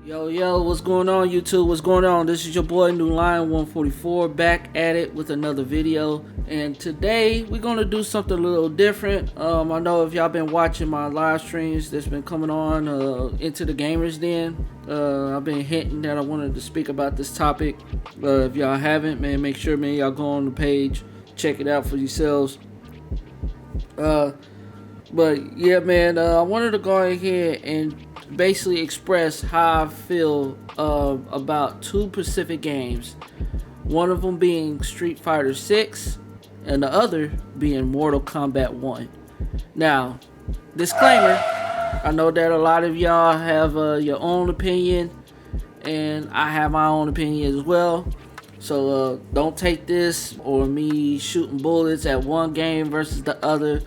Yo, what's going on, YouTube? What's going on? This is your boy New Lion 144 back at it with another video. And today we're gonna do something a little different. I know if y'all been watching my live streams that's been coming on into the Gamers Den, I've been hinting that I wanted to speak about this topic. If y'all haven't, man, make sure, man, y'all go on the page, check it out for yourselves. But yeah, man, I wanted to go ahead and basically express how I feel about two Pacific games. One of them being Street Fighter 6 and the other being Mortal Kombat 1. Now, disclaimer, I know that a lot of y'all have your own opinion, and I have my own opinion as well. So don't take this or me shooting bullets at one game versus the other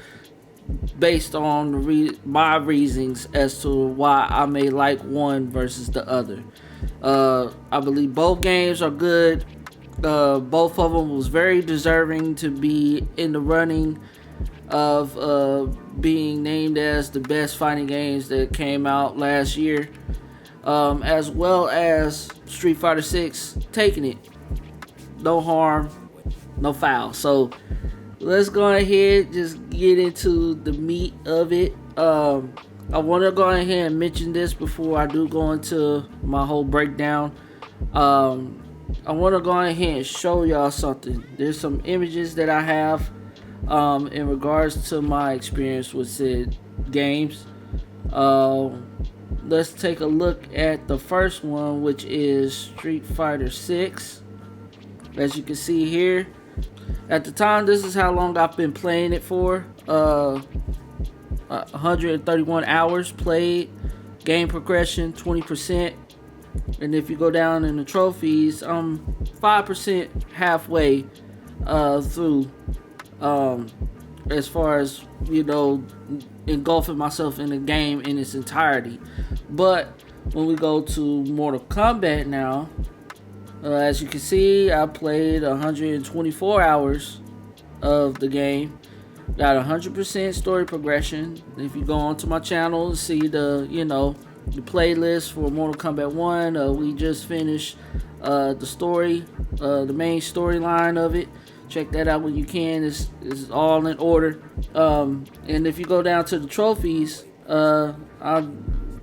based on my reasons as to why I may like one versus the other. I believe both games are good. Both of them was very deserving to be in the running of being named as the best fighting games that came out last year, as well as Street Fighter 6 taking it. No harm, no foul. So let's go ahead just get into the meat of it. I want to go ahead and mention this before I do go into my whole breakdown. I want to go ahead and show y'all something. There's some images that I have in regards to my experience with said games. Let's take a look at the first one, which is Street Fighter 6. As you can see here, at the time, this is how long I've been playing it for. 131 hours played. Game progression 20%. And if you go down in the trophies, I'm 5% halfway through, as far as, you know, engulfing myself in the game in its entirety. But when we go to Mortal Kombat now, as you can see, I played 124 hours of the game. Got 100% story progression. If you go onto my channel and see the playlist for Mortal Kombat 1, we just finished the story, the main storyline of it. Check that out when you can. It's all in order. And if you go down to the trophies, I'm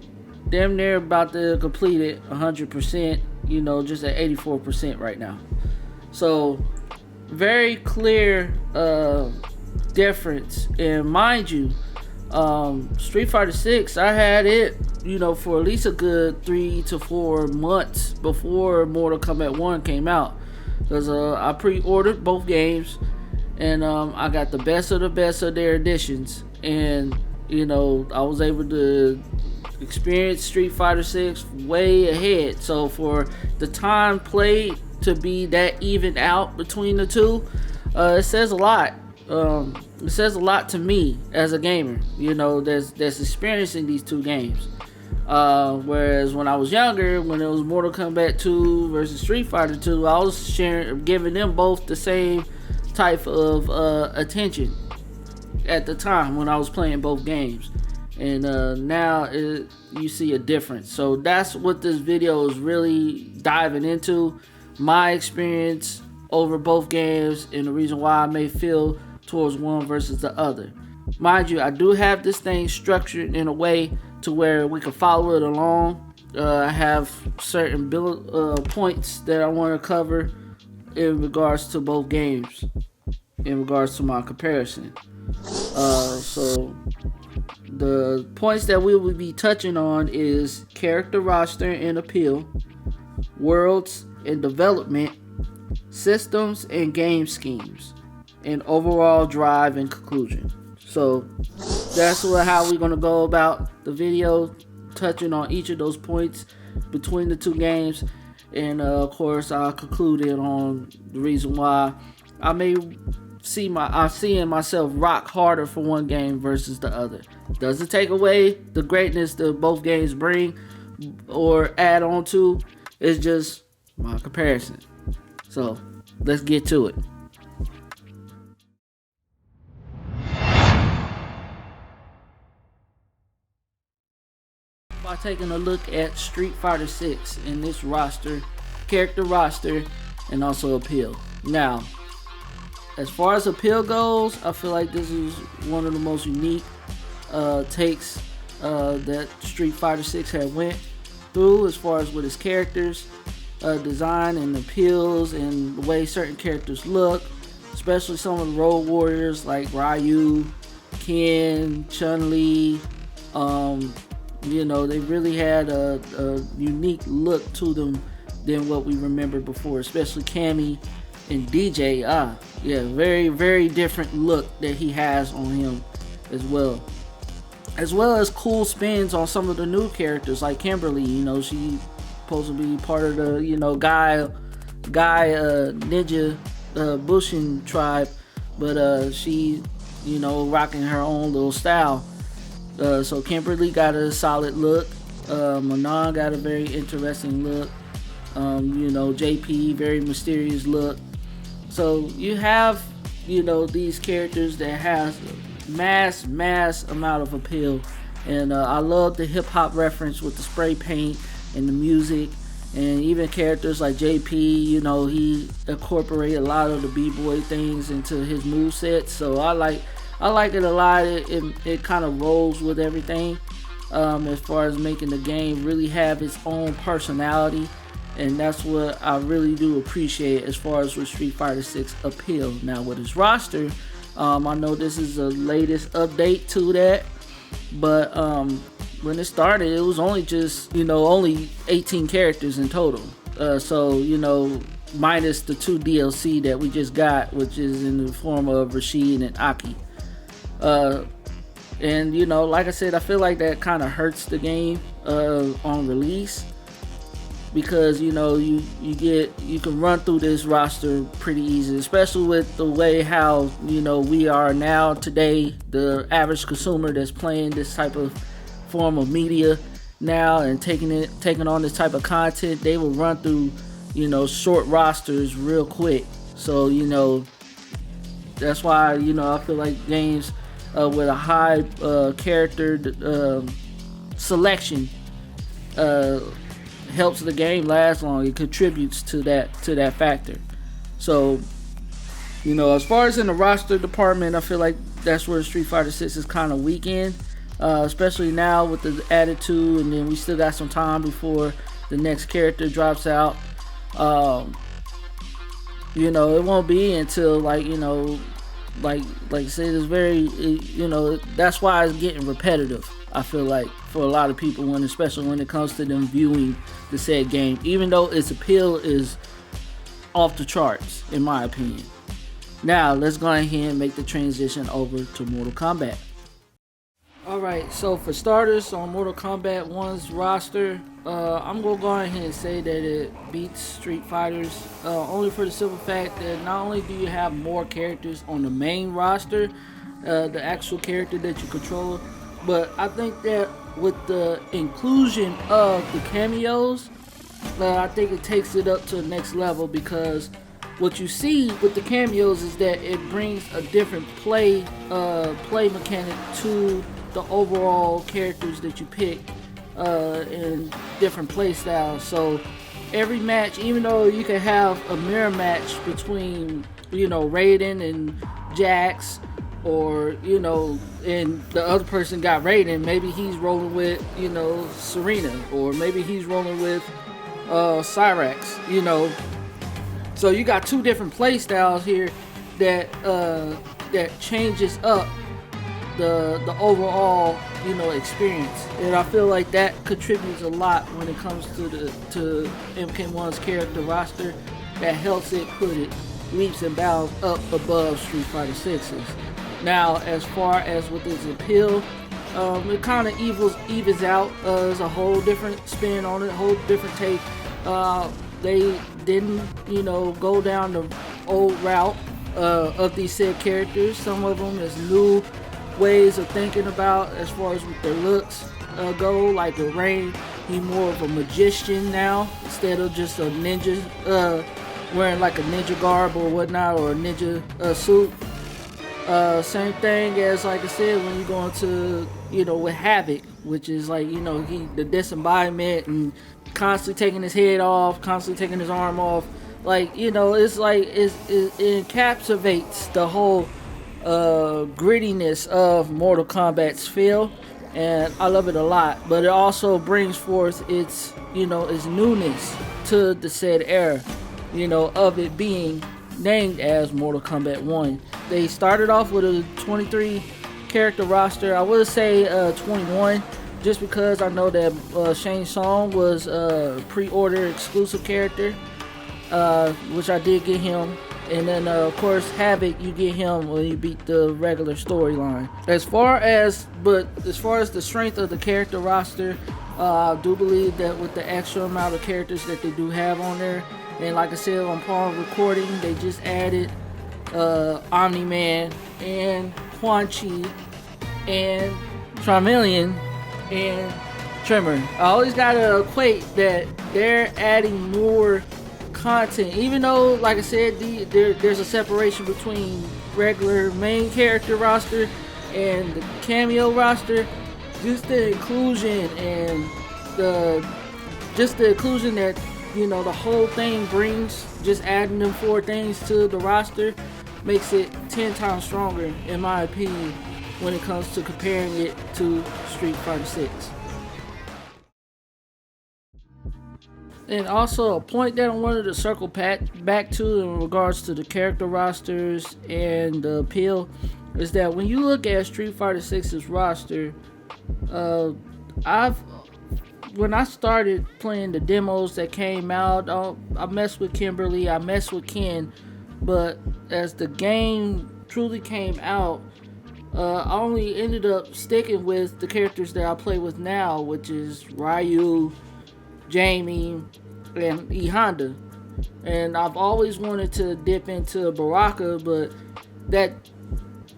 damn near about to complete it 100%. Just at 84% right now. So very clear difference. And mind you, Street Fighter 6, I had it, for at least a good 3 to 4 months before Mortal Kombat 1 came out. Because I pre-ordered both games, and I got the best of their editions. And, I was able to experience Street Fighter 6 way ahead. So for the time played to be that even out between the two, it says a lot. It says a lot to me as a gamer, that's experiencing these two games. Whereas when I was younger, when it was Mortal Kombat 2 versus Street Fighter 2, I was giving them both the same type of attention at the time when I was playing both games. And now you see a difference. So that's what this video is really diving into. My experience over both games and the reason why I may feel towards one versus the other. Mind you, I do have this thing structured in a way to where we can follow it along. I have certain points that I want to cover in regards to both games, in regards to my comparison. So the points that we will be touching on is character roster and appeal, worlds and development, systems and game schemes, and overall drive and conclusion. So that's how we're going to go about the video, touching on each of those points between the two games. And of course, I'll conclude it on the reason why I may I'm seeing myself rock harder for one game versus the other. Doesn't take away the greatness that both games bring or add on to. It's just my comparison. So let's get to it. taking a look at Street Fighter 6 in this character roster, and also appeal. Now, as far as appeal goes, I feel like this is one of the most unique takes that Street Fighter 6 had went through, as far as with its characters design and appeals and the way certain characters look, especially some of the Road Warriors like Ryu, Ken, Chun-Li. They really had a unique look to them than what we remember before, especially Cammy and DJ. Very, very different look that he has on him as well as cool spins on some of the new characters like Kimberly. She supposed to be part of the guy ninja Bushin tribe, but she rocking her own little style. So Kimberly got a solid look. Manon got a very interesting look. JP, very mysterious look. So you have, these characters that has mass amount of appeal. And I love the hip hop reference with the spray paint and the music. And even characters like JP, he incorporated a lot of the b-boy things into his moveset. So I like it a lot. It kind of rolls with everything, as far as making the game really have its own personality. And that's what I really do appreciate as far as with Street Fighter 6 appeal. Now with its roster, I know this is the latest update to that, but when it started, it was only just only 18 characters in total. So minus the 2 DLC that we just got, which is in the form of Rashid and Aki. And like I said, I feel like that kind of hurts the game on release, because you can run through this roster pretty easy, especially with the way how we are now today. The average consumer that's playing this type of form of media now and taking on this type of content, they will run through short rosters real quick. So that's why I feel like games with a high character selection helps the game last long. It contributes to that factor. So as far as in the roster department, I feel like that's where Street Fighter 6 is kind of weak in, especially now with the added 2, and then we still got some time before the next character drops out. It won't be until like I said, it's very that's why it's getting repetitive, I feel like, for a lot of people, especially when it comes to them viewing the said game, even though its appeal is off the charts in my opinion. Now let's go ahead and make the transition over to Mortal Kombat. Alright, so for starters, on Mortal Kombat 1's roster, I'm going to go ahead and say that it beats Street Fighters, only for the simple fact that not only do you have more characters on the main roster, the actual character that you control, but I think that with the inclusion of the cameos, I think it takes it up to the next level, because what you see with the cameos is that it brings a different play mechanic to the overall characters that you pick in different play styles. So every match, even though you can have a mirror match between Raiden and Jax, or and the other person got Raiden, maybe he's rolling with Serena, or maybe he's rolling with Cyrax, so you got 2 different play styles here that changes up the overall experience, and I feel like that contributes a lot when it comes to MK1's character roster. That helps it put it leaps and bounds up above Street Fighter 6's. Now, as far as with its appeal, it kind of evens out. There's a whole different spin on it, a whole different take. They didn't go down the old route of these said characters. Some of them is new ways of thinking about as far as with their looks go. Like the Rain, he's more of a magician now instead of just a ninja, wearing like a ninja garb or whatnot, or a ninja suit. Same thing as like I said when you go into with Havoc, which is like he the disembodiment and constantly taking his head off, constantly taking his arm off. Like it's like it encapsulates the whole grittiness of Mortal Kombat's feel, and I love it a lot. But it also brings forth its newness to the said era, of it being named as Mortal Kombat 1. They started off with a 23 character roster. I would say 21, just because I know that Shang Tsung was a pre-order exclusive character, which I did get him. And then of course Havoc, you get him when you beat the regular storyline. As far as the strength of the character roster, I do believe that with the extra amount of characters that they do have on there, and like I said on Paul recording, they just added Omni-Man and Quan Chi and Charmeleon and Tremor. I always gotta equate that they're adding more content, even though like I said there's a separation between regular main character roster and the cameo roster. Just the inclusion and the inclusion that the whole thing brings, just adding them 4 things to the roster makes it 10 times stronger in my opinion when it comes to comparing it to Street Fighter 6. And also a point that I wanted to circle back to in regards to the character rosters and the appeal is that when you look at Street Fighter 6's roster, when I started playing the demos that came out, I messed with Kimberly, I messed with Ken, but as the game truly came out, I only ended up sticking with the characters that I play with now, which is Ryu, Jamie, and E Honda. And I've always wanted to dip into Baraka, but that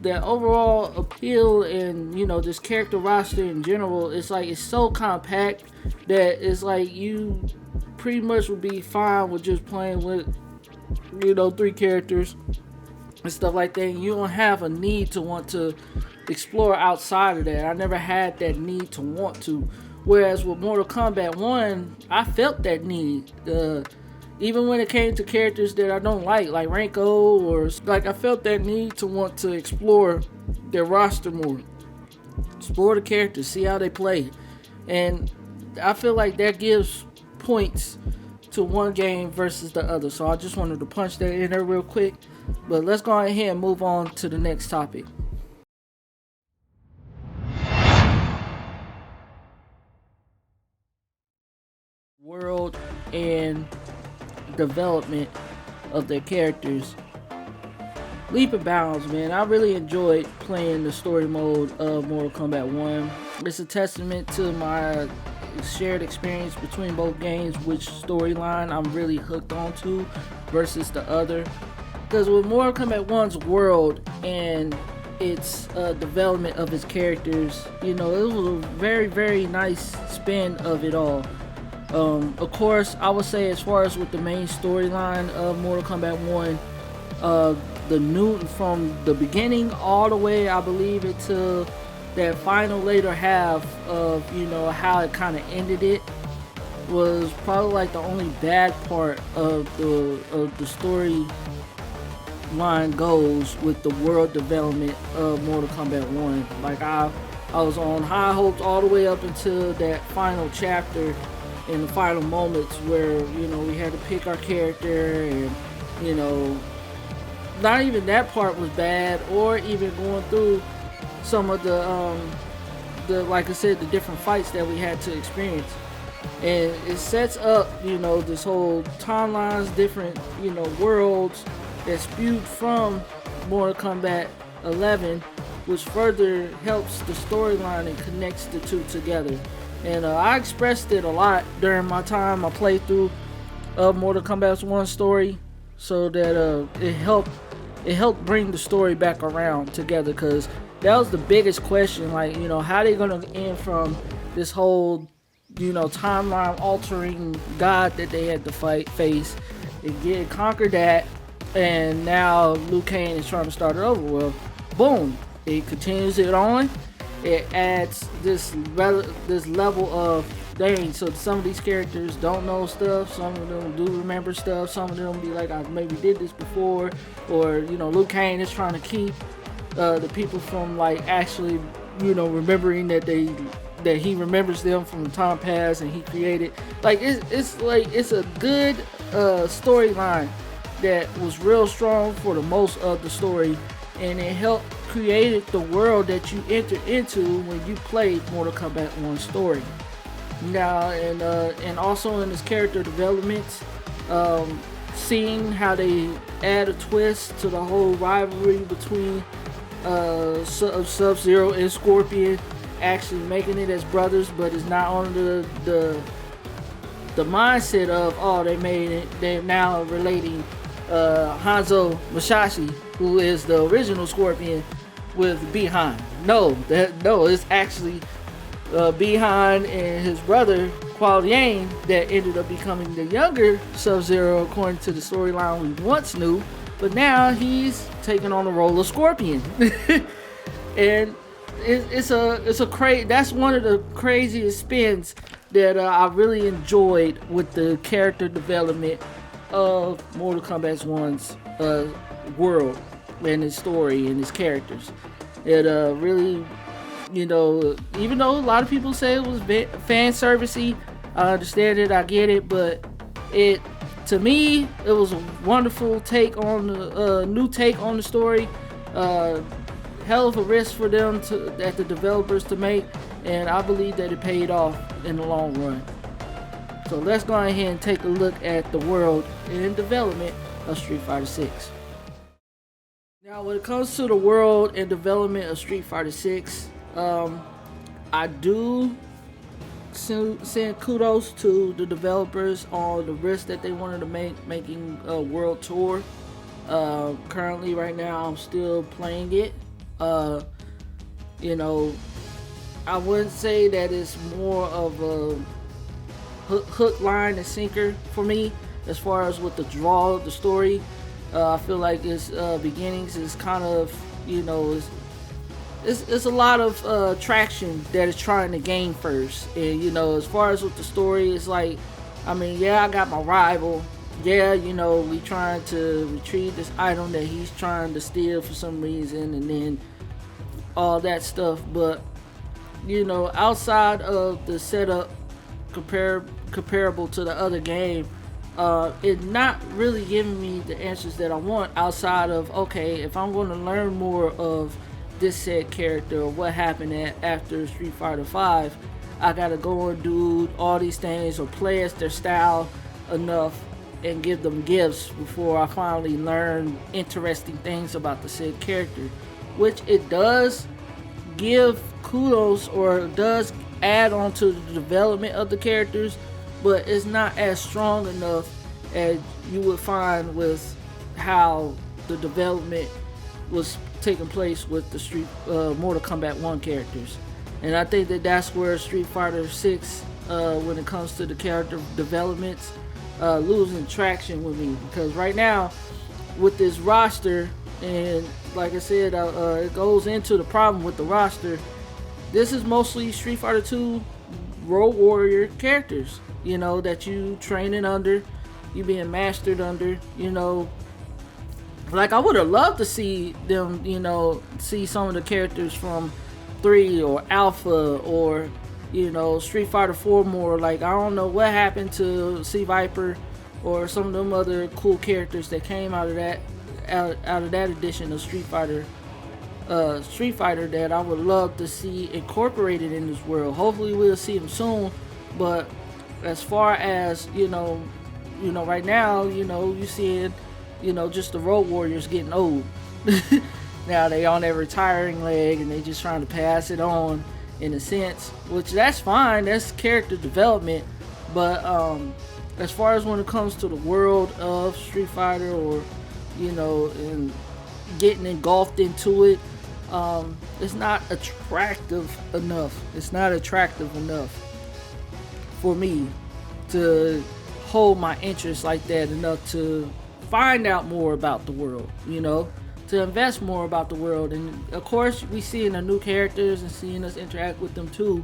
overall appeal and this character roster in general, it's so compact that it's like you pretty much would be fine with just playing with 3 characters and stuff like that, and you don't have a need to want to explore outside of that. I never had that need to want to, whereas with Mortal Kombat 1 I felt that need, even when it came to characters that I don't like Ranko, or I felt that need to want to explore their roster more, explore the characters, see how they play. And I feel like that gives points to one game versus the other. So I just wanted to punch that in there real quick. But let's go ahead and move on to the next topic. World and development of their characters. Leap and bounds, man. I really enjoyed playing the story mode of Mortal Kombat 1. It's a testament to my shared experience between both games, which storyline I'm really hooked onto versus the other. Because with Mortal Kombat 1's world and its development of its characters, it was a very, very nice spin of it all. Of course, I would say as far as with the main storyline of Mortal Kombat 1, the new from the beginning all the way, I believe, until that final later half of how it kind of ended it, was probably like the only bad part of the story line goes with the world development of Mortal Kombat 1. Like I was on high hopes all the way up until that final chapter, in the final moments where we had to pick our character, and not even that part was bad, or even going through some of the like I said, the different fights that we had to experience. And it sets up this whole timelines, different worlds that spewed from Mortal Kombat 11, which further helps the storyline and connects the two together. And I expressed it a lot during my time, my playthrough of Mortal Kombat 1 story, so that it helped bring the story back around together, because that was the biggest question, how they gonna end from this whole timeline altering god that they had to face and conquer that, and now Liu Kang is trying to start it over. Well, boom, it continues it on. It adds this level of dang. So some of these characters don't know stuff. Some of them do remember stuff. Some of them be like, I maybe did this before, or Luke Kane is trying to keep the people from like actually remembering that he remembers them from the time past and he created. Like it's a good storyline that was real strong for the most of the story, and it helped create the world that you enter into when you played Mortal Kombat 1 story. Now, and also in his character developments, seeing how they add a twist to the whole rivalry between Sub-Zero and Scorpion, actually making it as brothers, but it's not on the mindset of they're now relating Hanzo Masashi, who is the original Scorpion, with Bihan. No, it's actually Bihan and his brother Kuo Yang that ended up becoming the younger Sub-Zero according to the storyline we once knew, but now he's taking on the role of Scorpion. And it's a crazy. That's one of the craziest spins that I really enjoyed with the character development of Mortal Kombat 1's world and his story and his characters. It really, even though a lot of people say it was fan servicey, I understand it, I get it, but to me, it was a wonderful take on the new take on the story. Hell of a risk for them the developers to make, and I believe that it paid off in the long run. So let's go ahead and take a look at the world and development of Street Fighter 6. Now, when it comes to the world and development of Street Fighter 6, I do send kudos to the developers on the risk that they wanted to making a world tour. Currently, right now, I'm still playing it. I wouldn't say that it's more of a hook, line, and sinker for me as far as with the draw of the story. I feel like its beginnings is kind of, it's a lot of traction that it's trying to gain first. And, as far as with the story, it's like, I got my rival. Yeah, we trying to retrieve this item that he's trying to steal for some reason, and then all that stuff. But, outside of the setup comparable to the other game, it's not really giving me the answers that I want outside of, okay, if I'm going to learn more of this said character or what happened after Street Fighter 5, I gotta go and do all these things or play as their style enough and give them gifts before I finally learn interesting things about the said character, which it does give kudos or does add on to the development of the characters, but it's not as strong enough as you would find with how the development was taking place with the Mortal Kombat 1 characters. And I think that that's where Street Fighter 6, when it comes to the character developments, losing traction with me, because right now with this roster, and like I said, it goes into the problem with the roster. This is mostly Street Fighter 2 Road Warrior characters, that you training under, you being mastered under, Like, I would have loved to see them, see some of the characters from 3 or Alpha or, Street Fighter 4 more. Like, I don't know what happened to C Viper or some of them other cool characters that came out of that edition of Street Fighter that I would love to see incorporated in this world. Hopefully we'll see them soon, but as far as, right now, you seeing, just the Road Warriors getting old. Now they on their retiring leg and they just trying to pass it on in a sense, which that's fine, that's character development, but as far as when it comes to the world of Street Fighter or, and getting engulfed into it, it's not attractive enough. It's not attractive enough for me to hold my interest like that enough to find out more about the world, to invest more about the world. And of course, we seeing the new characters and seeing us interact with them too.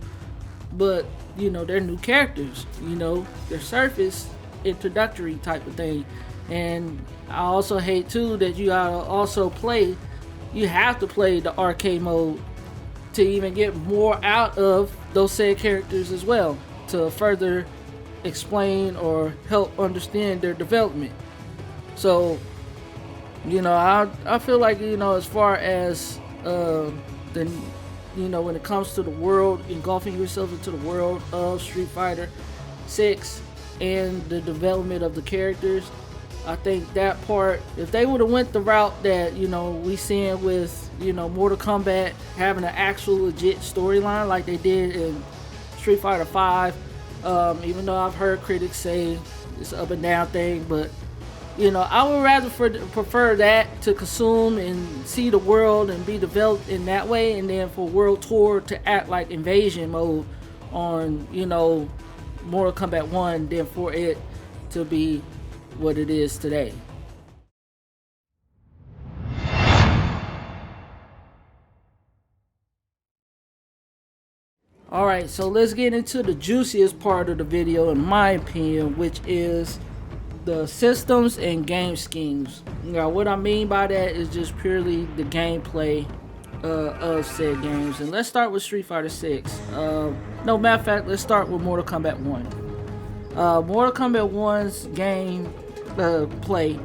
But you know, they're new characters. You know, they're surface introductory type of thing. And I also hate too that you gotta also play. You have to play the arcade mode to even get more out of those said characters as well, to further explain or help understand their development. So, you know, I feel like, you know, as far as the, you know, when it comes to the world, engulfing yourself into the world of Street Fighter 6 and the development of the characters, I think that part, if they would have went the route that, you know, we seeing with, you know, Mortal Kombat having an actual legit storyline like they did in Street Fighter 5, even though I've heard critics say it's an up and down thing, but you know, I would rather prefer that to consume and see the world and be developed in that way, and then for World Tour to act like invasion mode on, you know, Mortal Kombat 1, than for it to be what it is today. Alright, so let's get into the juiciest part of the video, in my opinion, which is the systems and game schemes. Now, what I mean by that is just purely the gameplay of said games. And let's start with Street Fighter 6. No, matter of fact, let's start with Mortal Kombat 1. Mortal Kombat 1's game play,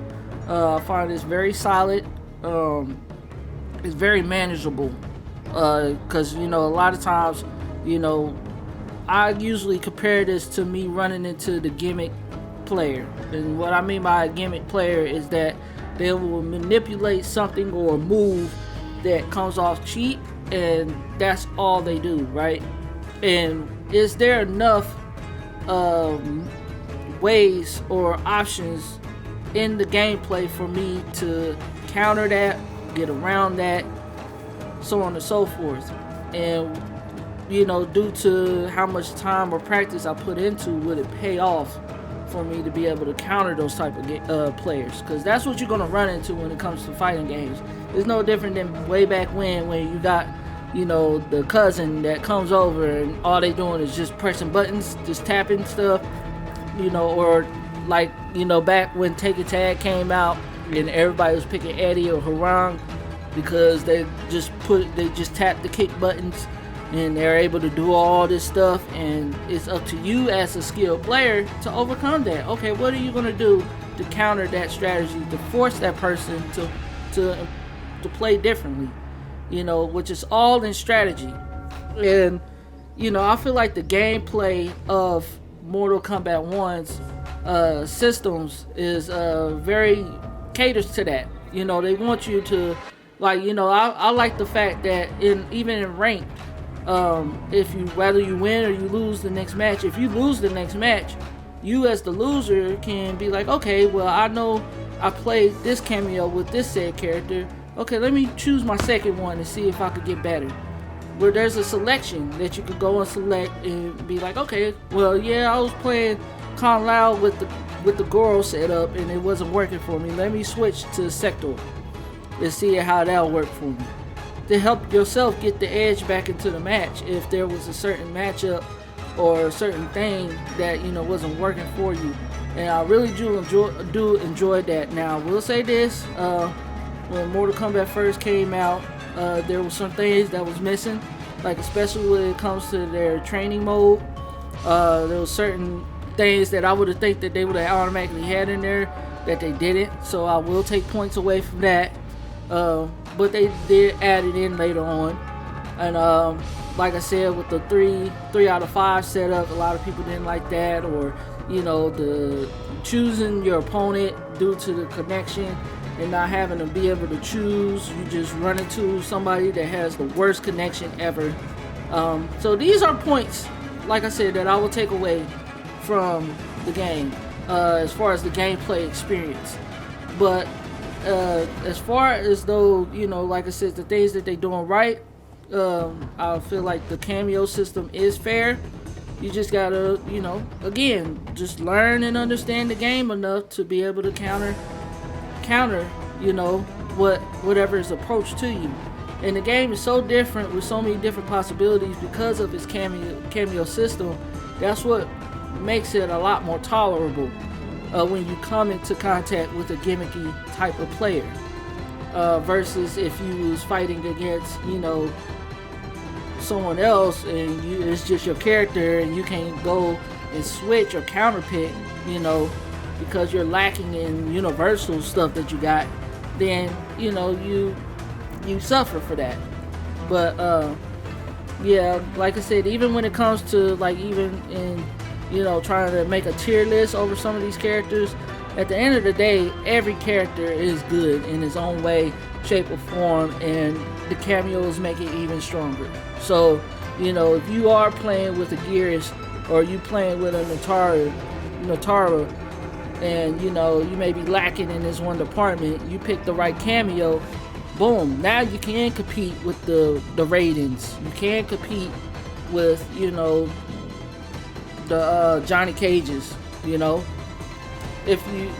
I find it's very solid. It's very manageable, because you know, a lot of times, you know, I usually compare this to me running into the gimmick player. And what I mean by a gimmick player is that they will manipulate something or a move that comes off cheap, and that's all they do, right? And is there enough ways or options in the gameplay for me to counter that, get around that, so on and so forth? And you know, due to how much time or practice I put into, would it pay off for me to be able to counter those type of players? Because that's what you're going to run into when it comes to fighting games. It's no different than way back when you got, you know, the cousin that comes over and all they doing is just pressing buttons, just tapping stuff, you know, or like, you know, back when Take Tag came out and everybody was picking Eddie or Harang because they just tap the kick buttons and they're able to do all this stuff, and it's up to you as a skilled player to overcome that. Okay, what are you going to do to counter that strategy, to force that person to play differently, you know, which is all in strategy. And you know, I feel like the gameplay of Mortal Kombat 1's systems is very caters to that. You know, they want you to, like, you know, I like the fact that even in ranked, if you, whether you win or you lose the next match, if you lose the next match, you as the loser can be like, okay, well, I know I played this cameo with this said character, okay, let me choose my second one and see if I could get better. Where there's a selection that you could go and select and be like, okay, well, yeah, I was playing Kung Lao with the Goro setup and it wasn't working for me, let me switch to Sector and see how that'll work for me, to help yourself get the edge back into the match if there was a certain matchup or a certain thing that, you know, wasn't working for you. And I really do enjoy that. Now, I will say this, when Mortal Kombat first came out, there were some things that was missing, like especially when it comes to their training mode. There were certain things that I would have think that they would have automatically had in there that they didn't, so I will take points away from that. But they did add it in later on. And like I said, with the 3 out of 5 setup, a lot of people didn't like that, or you know, the choosing your opponent due to the connection and not having to be able to choose. You just run into somebody that has the worst connection ever. So these are points, like I said, that I will take away from the game as far as the gameplay experience. But as far as though, you know, like I said, the things that they're doing right, I feel like the cameo system is fair. You just gotta, you know, again, just learn and understand the game enough to be able to counter, you know, whatever is approached to you. And the game is so different with so many different possibilities because of its cameo system. That's what makes it a lot more tolerable when you come into contact with a gimmicky type of player versus if you was fighting against, you know, someone else and it's just your character and you can't go and switch or counter pick, you know, because you're lacking in universal stuff that you got. Then, you know, you suffer for that. But yeah, like I said, even when it comes to like even in, you know, trying to make a tier list over some of these characters, at the end of the day, every character is good in his own way, shape, or form, and the cameos make it even stronger. So, you know, if you are playing with a Geras or you playing with a Natara, and you know you may be lacking in this one department, you pick the right cameo, boom, now you can compete with the Raidens, you can compete with, you know, the Johnny Cages, you know, if you,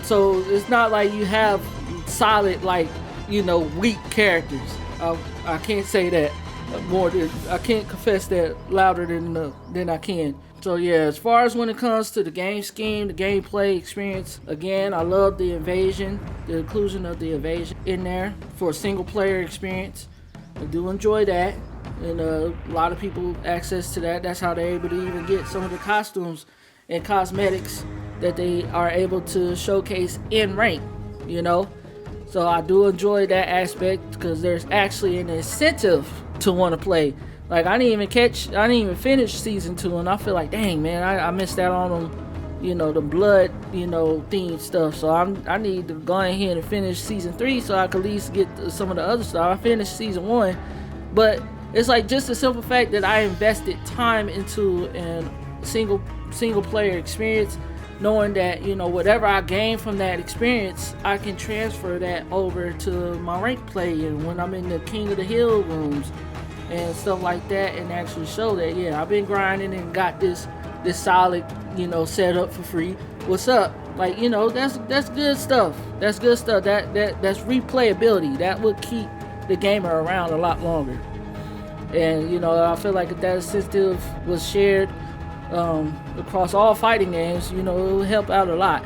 so it's not like you have solid, like, you know, weak characters. I can't say that more than, I can't confess that louder than I can. So yeah, as far as when it comes to the game scheme, the gameplay experience, again, I love the invasion, the inclusion of the invasion in there for a single player experience. I do enjoy that, and a lot of people access to that. That's how they're able to even get some of the costumes and cosmetics that they are able to showcase in rank, you know. So I do enjoy that aspect because there's actually an incentive to want to play. Like I didn't even finish season 2, and I feel like, dang man, I missed out on them, you know, the blood, you know, themed stuff. So I need to go ahead and finish season 3 so I can at least get some of the other stuff. I finished season 1, but it's like just the simple fact that I invested time into a single player experience, knowing that, you know, whatever I gain from that experience, I can transfer that over to my rank play, and when I'm in the King of the Hill rooms and stuff like that, and actually show that, yeah, I've been grinding and got this solid, you know, setup for free. What's up? Like, you know, that's good stuff. That's good stuff. That's replayability. That would keep the gamer around a lot longer. And, you know, I feel like if that incentive was shared across all fighting games, you know, it will help out a lot.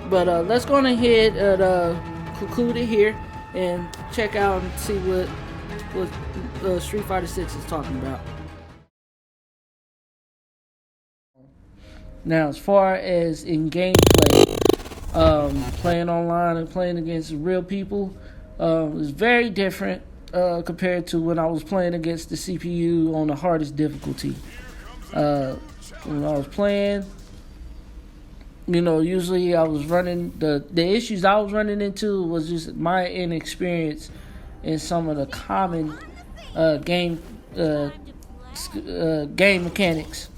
But let's go ahead and conclude it here and check out and see what Street Fighter 6 is talking about. Now, as far as in gameplay, playing online and playing against real people is very different compared to when I was playing against the CPU on the hardest difficulty. When I was playing, you know, usually I was running, the issues I was running into was just my inexperience in some of the common game mechanics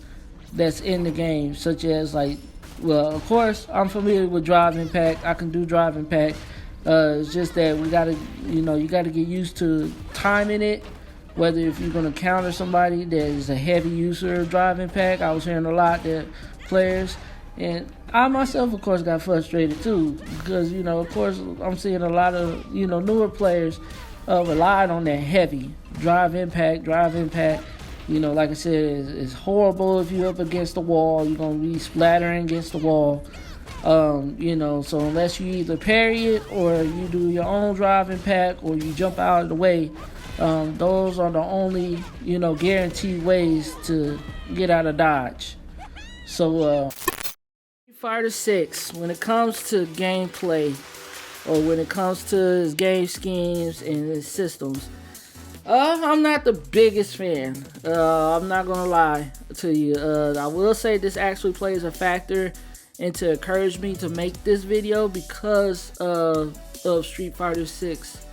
that's in the game, such as, like, well, of course I'm familiar with drive impact. I can do drive impact. It's just that we gotta, you know, you gotta get used to timing it. Whether if you're gonna counter somebody that is a heavy user of drive impact, I was hearing a lot that players, and I myself, of course, got frustrated too, because, you know, of course, I'm seeing a lot of, you know, newer players relied on that heavy drive impact. You know, like I said, it's horrible if you're up against the wall. You're gonna be splattering against the wall. You know, so unless you either parry it or you do your own drive impact or you jump out of the way, those are the only, you know, guaranteed ways to get out of dodge. So Street Fighter 6, when it comes to gameplay or when it comes to its game schemes and its systems, I'm not the biggest fan. I'm not gonna lie to you. I will say this actually plays a factor into encourage me to make this video because of Street Fighter 6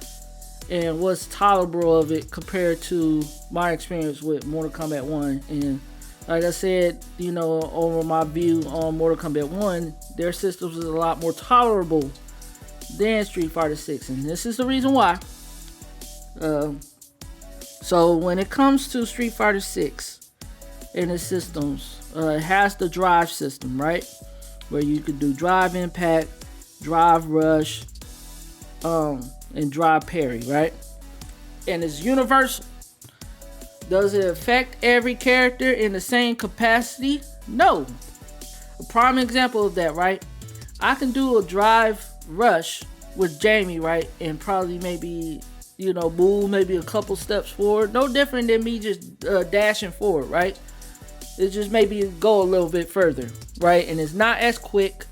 and what's tolerable of it compared to my experience with Mortal Kombat 1. And like I said, you know, over my view on Mortal Kombat 1, their systems is a lot more tolerable than Street Fighter 6, and this is the reason why. So when it comes to Street Fighter 6 and its systems, it has the drive system, right? Where you could do drive impact, drive rush, and drive parry, right? And it's universal. Does it affect every character in the same capacity? No. A prime example of that, right? I can do a drive rush with Jamie, right? And probably maybe, move maybe a couple steps forward. No different than me just dashing forward, right? It just maybe go a little bit further, right? And it's not as quick.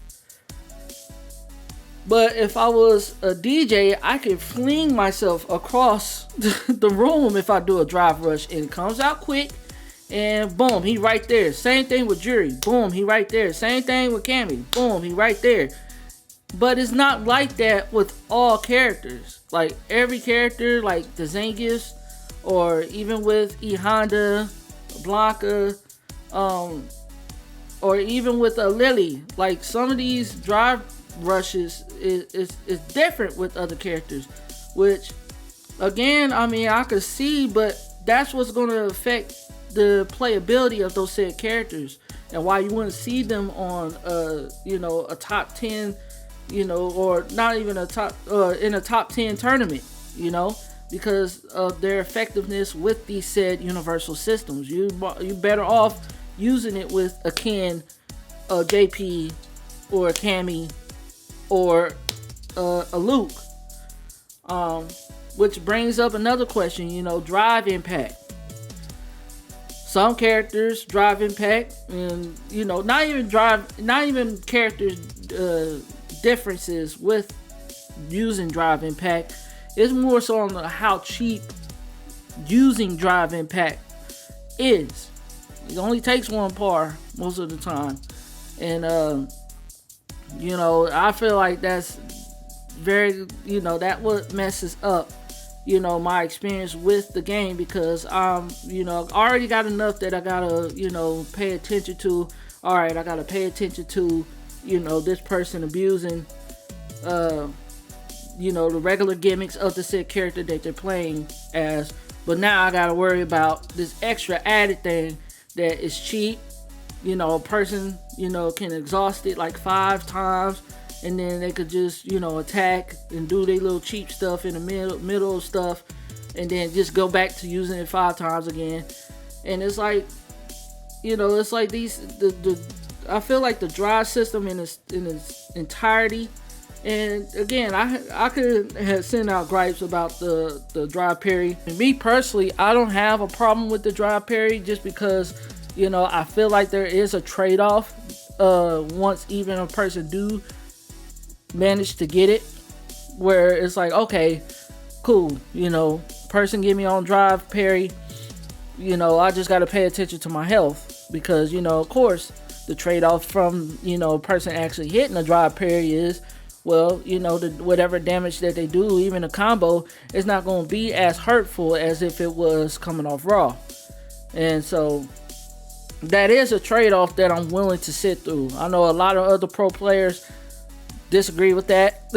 But if I was a DJ, I could fling myself across the room if I do a drive rush, and it comes out quick, and boom, he right there. Same thing with Jury, boom, he right there. Same thing with Cammy, boom, he right there. But it's not like that with all characters. Like every character, like the Zangiefs, or even with E Honda, Blanca, or even with a Lily. Like some of these drive rushes is different with other characters, which again, I mean, I could see, but that's what's going to affect the playability of those said characters, and why you wouldn't see them on a top 10, or not even a top in a top 10 tournament, because of their effectiveness with these said universal systems. You better off using it with a Ken, a JP, or a Cammy, or a Luke. Which brings up another question, drive impact. Some characters drive impact, and not even characters differences with using drive impact. It's more so on how cheap using drive impact is. It only takes one par most of the time, and I feel like that's very, that what messes up, my experience with the game, because I already got enough that I gotta, pay attention to. All right, I gotta pay attention to, this person abusing, the regular gimmicks of the said character that they're playing as. But now I gotta worry about this extra added thing that is cheap. A person, can exhaust it like 5 times, and then they could just, attack and do their little cheap stuff in the middle of stuff, and then just go back to using it 5 times again. And it's like, it's like I feel like the drive system in its entirety. And again, I could have sent out gripes about the drive parry. And me personally, I don't have a problem with the drive parry, just because I feel like there is a trade-off once even a person do manage to get it, where it's like, okay, cool, person get me on drive parry, I just got to pay attention to my health, because of course the trade-off from a person actually hitting a drive parry is, well, whatever damage that they do, even a combo, is not going to be as hurtful as if it was coming off raw. And so that is a trade-off that I'm willing to sit through. I know a lot of other pro players disagree with that.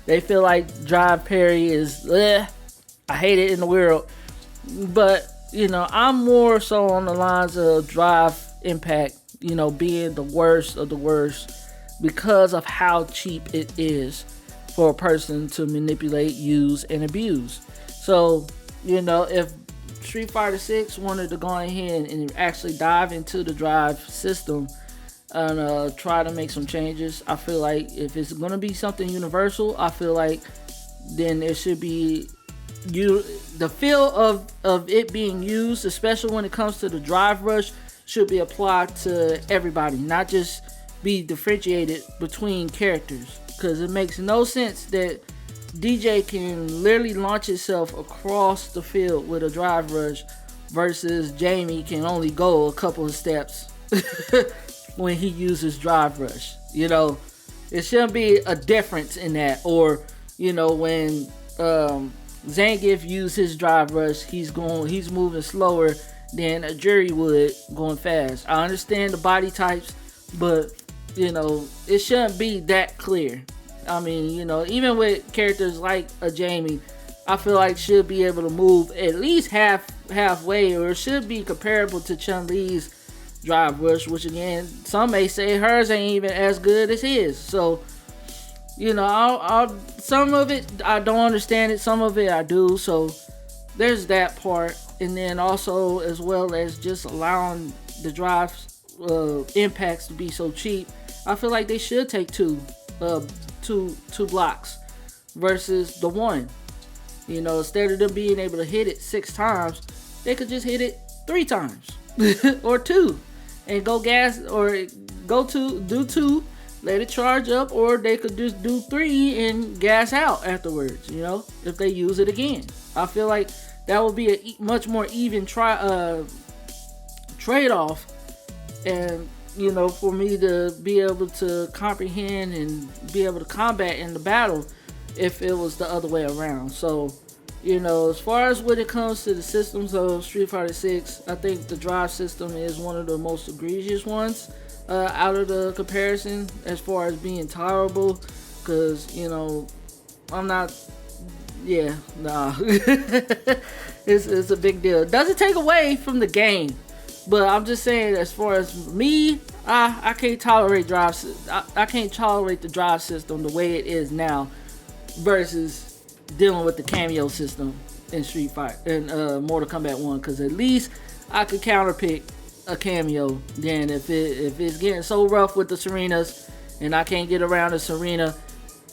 They feel like drive parry is, I hate it in the world. But, I'm more so on the lines of drive impact, being the worst of the worst, because of how cheap it is for a person to manipulate, use, and abuse. So, if Street Fighter 6 wanted to go ahead and actually dive into the drive system and try to make some changes, I feel like if it's going to be something universal, I feel like then it should be the feel of it being used, especially when it comes to the drive rush, should be applied to everybody, not just be differentiated between characters. Because it makes no sense that DJ can literally launch itself across the field with a drive rush, versus Jamie can only go a couple of steps when he uses drive rush. It shouldn't be a difference in that. Or when Zangief used his drive rush, he's moving slower than a Jury would going fast. I understand the body types, but it shouldn't be that clear. I mean, even with characters like a Jamie, I feel like should be able to move at least halfway, or it should be comparable to Chun-Li's drive rush, which again, some may say hers ain't even as good as his. So, some of it I don't understand it, some of it I do. So there's that part, and then also as well as just allowing the drive impacts to be so cheap. I feel like they should take two blocks versus the one. Instead of them being able to hit it 6 times, they could just hit it 3 times or 2, and go gas or do 2, let it charge up, or they could just do 3 and gas out afterwards. If they use it again, I feel like that would be a much more even trade-off, and for me to be able to comprehend and be able to combat in the battle if it was the other way around. So, as far as when it comes to the systems of Street Fighter 6, I think the drive system is one of the most egregious ones out of the comparison as far as being tolerable, because, I'm not, yeah, nah. It's a big deal. It doesn't take away from the game, but I'm just saying, as far as me, I can't tolerate I can't tolerate the drive system the way it is now versus dealing with the cameo system in Street Fighter and Mortal Kombat 1, because at least I could counterpick a cameo. Then if it's getting so rough with the Serenas and I can't get around the Serena,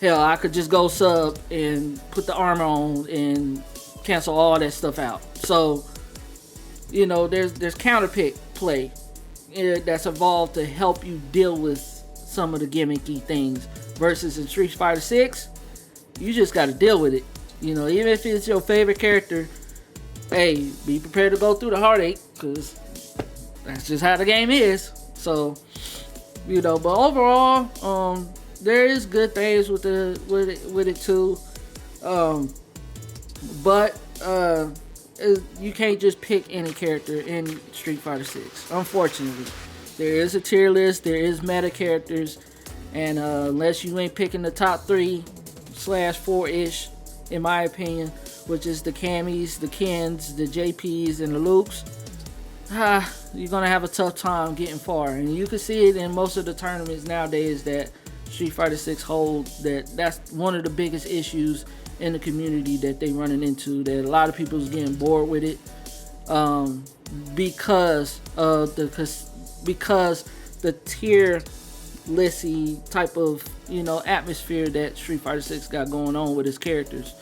hell, I could just go sub and put the armor on and cancel all that stuff out. So there's counterpick play that's evolved to help you deal with some of the gimmicky things, versus in Street Fighter 6, you just got to deal with it. Even if it's your favorite character, hey, be prepared to go through the heartache, because that's just how the game is. So, but overall, there is good things with it too. But you can't just pick any character in Street Fighter 6. Unfortunately, there is a tier list. There is meta characters, and unless you ain't picking the top 3/4-ish, in my opinion, which is the Camis, the Kens, the JPs, and the Lukes, you're gonna have a tough time getting far. And you can see it in most of the tournaments nowadays that Street Fighter 6 holds. That's one of the biggest issues in the community that they running into, that a lot of people is getting bored with it, because of the tier listy type of atmosphere that Street Fighter 6 got going on with its characters.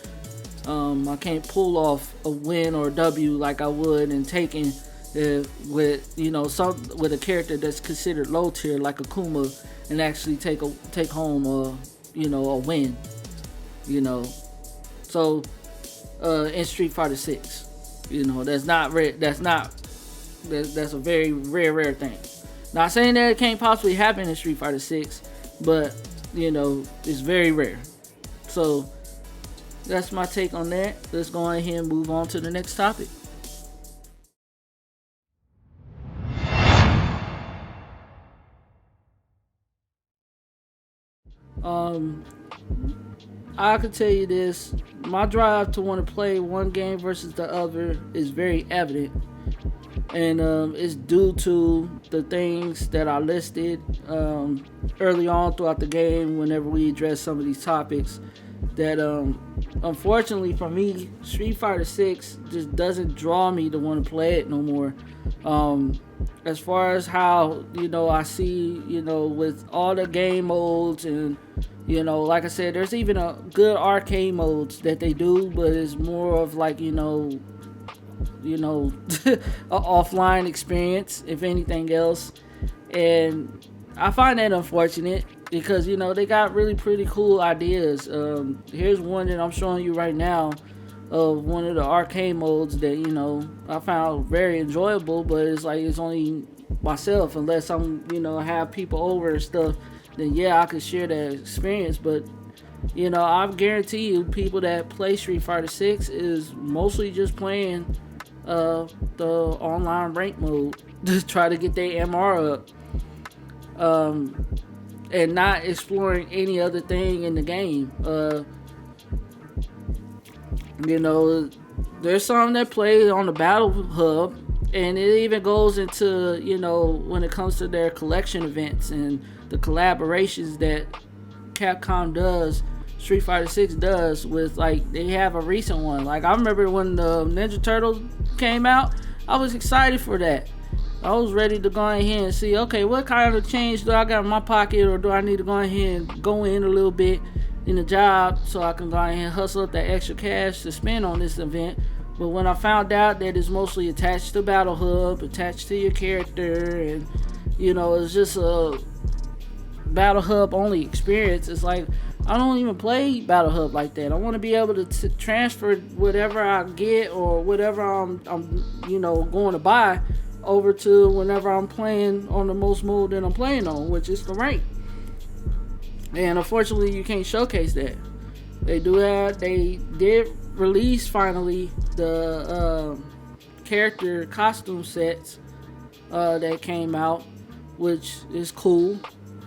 I can't pull off a win or a W like I would in Taken with a character that's considered low tier like Akuma, and actually take home a win. So in Street Fighter 6, that's a very rare thing. Not saying that it can't possibly happen in Street Fighter 6, but it's very rare. So that's my take on that. Let's go ahead and move on to the next topic. I can tell you this: my drive to want to play one game versus the other is very evident, and it's due to the things that I listed early on throughout the game whenever we address some of these topics. That unfortunately for me, Street Fighter 6 just doesn't draw me to want to play it no more. As far as how I see with all the game modes, and like I said, there's even a good arcade modes that they do, but it's more of like a offline experience, if anything else. And I find that unfortunate, because they got really pretty cool ideas. Here's one that I'm showing you right now of one of the arcade modes that I found very enjoyable, but it's only myself. Unless I'm have people over and stuff, then yeah, I could share that experience. But I guarantee you, people that play Street Fighter 6 is mostly just playing the online rank mode to try to get their MR up, and not exploring any other thing in the game. There's some that play on the Battle Hub, and it even goes into when it comes to their collection events and the collaborations that Capcom does, Street Fighter 6 does with, like, they have a recent one. Like, I remember when the Ninja Turtles came out, I was excited for that. I was ready to go ahead and see, okay, what kind of change do I got in my pocket, or do I need to go ahead and go in a little bit in the job so I can go ahead and hustle up that extra cash to spend on this event. But when I found out that it's mostly attached to Battle Hub, attached to your character, and it's just a Battle Hub only experience, it's like, I don't even play Battle Hub like that. I want to be able to transfer whatever I get or whatever I'm going to buy over to whenever I'm playing on the most mode that I'm playing on, which is the rank. And unfortunately, you can't showcase that. They did release finally the character costume sets that came out, which is cool,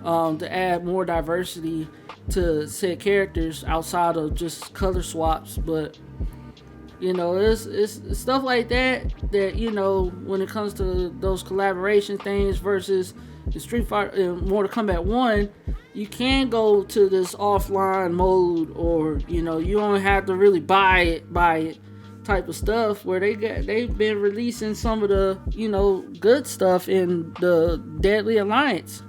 to add more diversity to said characters outside of just color swaps. But it's stuff like that when it comes to those collaboration things versus the Street Fighter Mortal Kombat 1, you can go to this offline mode, or you don't have to really buy it type of stuff, where they've been releasing some of the good stuff in the Deadly Alliance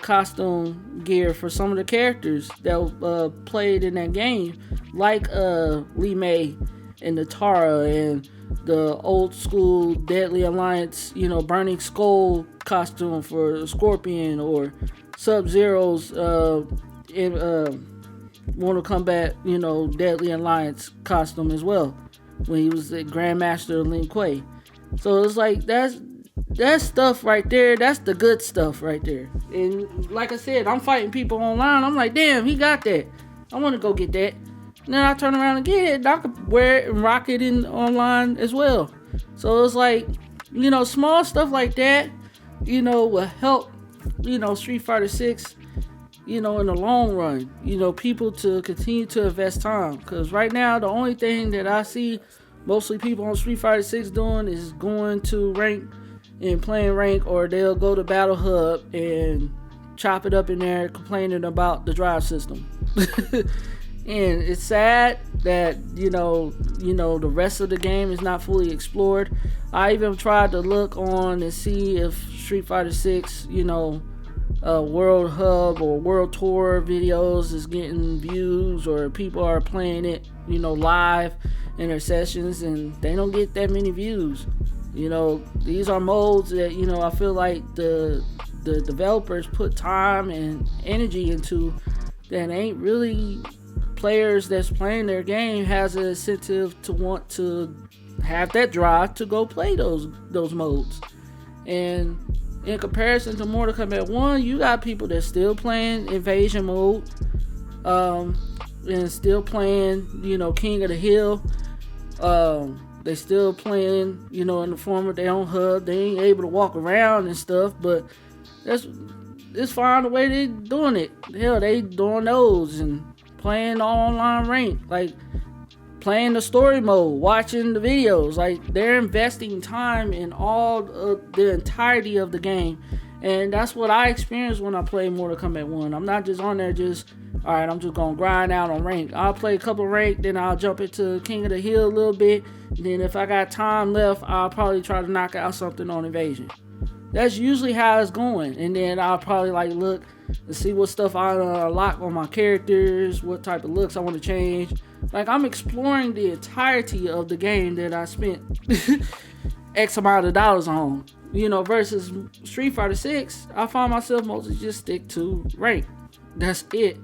costume gear for some of the characters that played in that game, like Li Mei and Natara, and the old school Deadly Alliance Burning Skull costume for Scorpion, or Sub-Zero's in Mortal Kombat Deadly Alliance costume as well, when he was the Grandmaster Lin Kuei. So it's like that's stuff right there. That's the good stuff right there. And like I said, I'm fighting people online. I'm like, damn, he got that. I want to go get that. And then I turn around and get it, and I could wear it and rock it in online as well. So it's like, small stuff like that, will help, Street Fighter 6, in the long run, people to continue to invest time. Because right now, the only thing that I see mostly people on Street Fighter 6 doing is going to rank and playing rank, or they'll go to Battle Hub and chop it up in there complaining about the drive system. And it's sad that the rest of the game is not fully explored. I even tried to look on and see if Street Fighter 6 World Hub or World Tour videos is getting views, or people are playing it live in their sessions, and they don't get that many views. These are modes that I feel like the developers put time and energy into that ain't really players that's playing their game has an incentive to want to have that drive to go play those modes. And in comparison to Mortal Kombat 1, you got people that's still playing Invasion mode, and still playing King of the Hill. They still playing in the form of their own hub. They ain't able to walk around and stuff, but it's fine the way they doing it. Hell, they doing those and playing online rank, like playing the story mode, watching the videos. Like, they're investing time in all of the entirety of the game. And that's what I experienced when I played Mortal Kombat 1. I'm not just on there alright, I'm just gonna grind out on rank. I'll play a couple rank, then I'll jump into King of the Hill a little bit. Then if I got time left, I'll probably try to knock out something on Invasion. That's usually how it's going. And then I'll probably look and see what stuff I unlock on my characters, what type of looks I want to change. Like, I'm exploring the entirety of the game that I spent X amount of dollars on. Versus Street Fighter 6, I find myself mostly just stick to rank. That's it.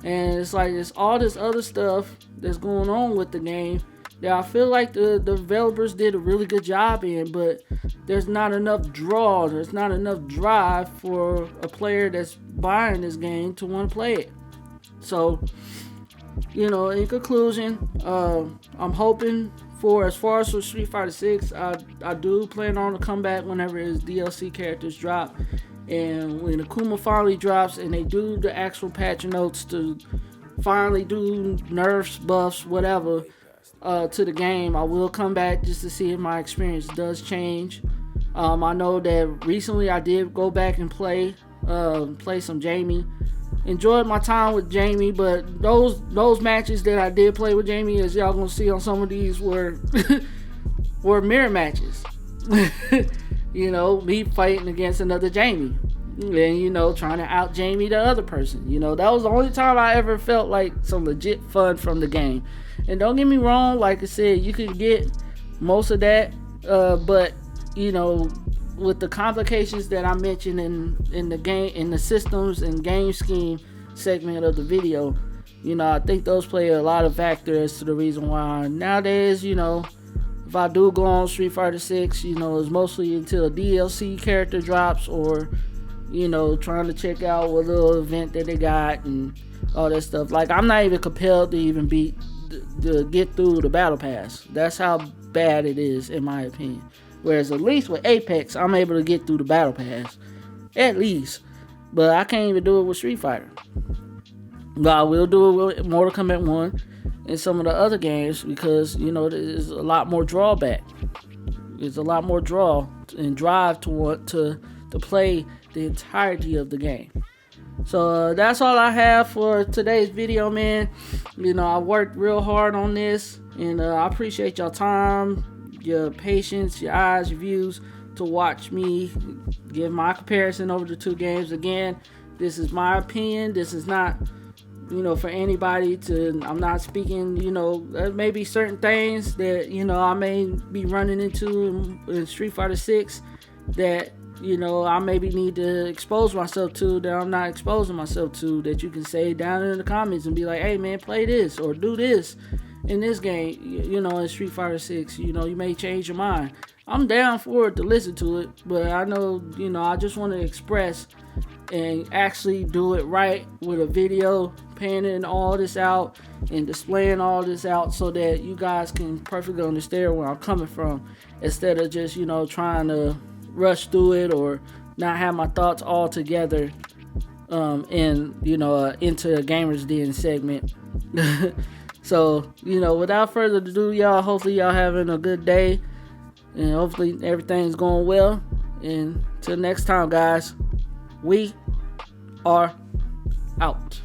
And it's like, it's all this other stuff that's going on with the game that I feel like the developers did a really good job in, but there's not enough draw, there's not enough drive for a player that's buying this game to want to play it. So, in conclusion, I'm hoping for, as far as for Street Fighter 6, I do plan on to come back whenever his DLC characters drop. And when Akuma finally drops and they do the actual patch notes to finally do nerfs, buffs, whatever, to the game, I will come back just to see if my experience does change. I know that recently I did go back and play play some Jamie. Enjoyed my time with Jamie, but those matches that I did play with Jamie, as y'all gonna see on some of these, were were mirror matches. You know, me fighting against another Jamie, and you know, trying to out Jamie the other person. You know, that was the only time I ever felt like some legit fun from the game. And don't get me wrong, like I said, you could get most of that, but you know, with the complications that I mentioned in the game, in the systems and game scheme segment of the video, you know, I think those play a lot of factors to the reason why nowadays, you know, if I do go on Street Fighter 6, you know, it's mostly until a DLC character drops, or you know, trying to check out what little event that they got and all that stuff. Like, I'm not even compelled to even to get through the battle pass. That's how bad it is, in my opinion. Whereas at least with Apex, I'm able to get through the battle pass, at least. But I can't even do it with Street Fighter. But I will do it with Mortal Kombat 1 and some of the other games, because you know, there's a lot more drawback. There's a lot more draw and drive to want to play the entirety of the game. So that's all I have for today's video, man. You know, I worked real hard on this, and I appreciate y'all time, your patience, your eyes, your views to watch me give my comparison over the two games. Again, this is my opinion. This is not, you know, for anybody to, I'm not speaking, you know, there may be certain things that, you know, I may be running into in Street Fighter 6 that, you know, I maybe need to expose myself to, that I'm not exposing myself to, that you can say down in the comments and be like, hey man, play this or do this in this game, you know, in Street Fighter 6, you know, you may change your mind. I'm down for it to listen to it, but I know, you know, I just want to express and actually do it right with a video, panning all this out and displaying all this out so that you guys can perfectly understand where I'm coming from, instead of just, you know, trying to rush through it or not have my thoughts all together in, you know, Into a Gamer's Den segment. So, you know, without further ado, y'all, hopefully y'all having a good day, and hopefully everything's going well. And till next time, guys, we are out.